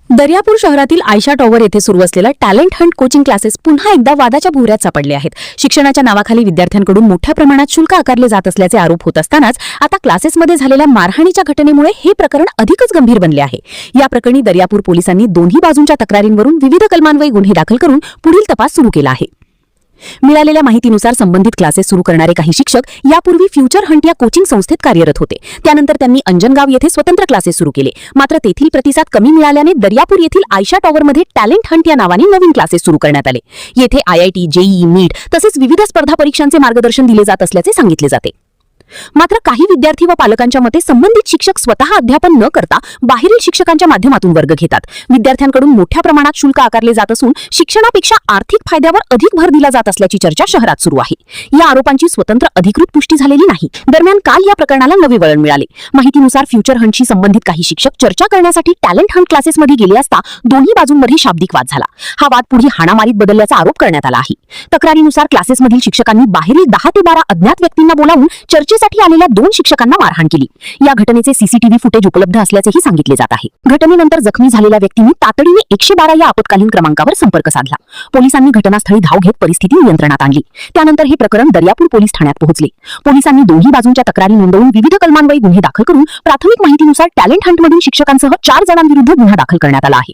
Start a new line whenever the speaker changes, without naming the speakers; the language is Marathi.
दर्यापूर शहरातील आयशा टॉवर येथे सुरू असलेला टॅलेंट हंट कोचिंग क्लासेस पुन्हा एकदा वादाच्या भोवऱ्यात सापडले आहेत. शिक्षणाच्या नावाखाली विद्यार्थ्यांकडून मोठ्या प्रमाणात शुल्क आकारले जात असल्याचे आरोप होत असतानाच आता क्लासेसमध्ये झालेल्या मारहाणीच्या घटनेमुळे हे प्रकरण अधिकच गंभीर बनले आहे. या प्रकरणी दर्यापूर पोलिसांनी दोन्ही बाजूंच्या तक्रारींवरून विविध कलमान्वये गुन्हे दाखल करून पुढील तपास सुरू केला आहे. मिळालेल्या माहितीनुसार संबंधित क्लासेस सुरू करणारे काही शिक्षक यापूर्वी फ्युचर हंट या कोचिंग संस्थेत कार्यरत होते. त्यानंतर त्यांनी अंजनगाव येथे स्वतंत्र क्लासेस सुरू केले. मात्र तेथील प्रतिसाद कमी मिळाल्याने दर्यापूर येथील आयशा टॉवरमध्ये टॅलेंट हंट या नावाने नवीन क्लासेस सुरू करण्यात आले. येथे IIT, JEE, नीट तसेच विविध स्पर्धा परीक्षांचे मार्गदर्शन दिले जात असल्याचे सांगितले जाते. मात्र काही विद्यार्थी व पालकांच्या मते संबंधित शिक्षक स्वतः अध्यापन न करता बाहेरील शिक्षकांच्या माध्यमातून वर्ग घेतात. विद्यार्थ्यांकडून मोठ्या प्रमाणात शुल्क आकारले जात असून शिक्षणापेक्षा आर्थिक फायद्यावर अधिक भर दिला जात असल्याची चर्चा शहरात सुरू आहे. या आरोपांची स्वतंत्र अधिकृत पुष्टी झालेली नाही. दरम्यान काल या प्रकरणाला नवे वळण मिळाले. माहितीनुसार फ्युचर हंटशी संबंधित काही शिक्षक चर्चा करण्यासाठी टॅलेंट हंट क्लासेसमध्ये गेले असता दोन्ही बाजूंमध्ये शाब्दिक वाद झाला. हा वाद पुढे हाणामारीत बदलल्याचा आरोप करण्यात आला आहे. तक्रारीनुसार क्लासेसमधील शिक्षकांनी बाहेरील 10 ते 12 अज्ञात व्यक्तींना बोलावून चर्चेसाठी आलेल्या 2 शिक्षकांना मारहाण केली. या घटनेचे CCTV फुटेज उपलब्ध असल्याचेही सांगितले जात आहे. घटनेनंतर जखमी झालेल्या व्यक्तींनी तातडीने 112 या आपत्कालीन क्रमांकावर संपर्क साधला. पोलिसांनी घटनास्थळी धाव घेत परिस्थिती नियंत्रणात आणली. त्यानंतर हे प्रकरण दर्यापूर पोलीस ठाण्यात पोहोचले. पोलिसांनी दोन्ही बाजूंच्या तक्रारी नोंदवून विविध कलमान्वये गुन्हे दाखल करून प्राथमिक माहितीनुसार टॅलेंट हंटमधील शिक्षकांसह 4 जणांविरुद्ध गुन्हा दाखल करण्यात आला आहे.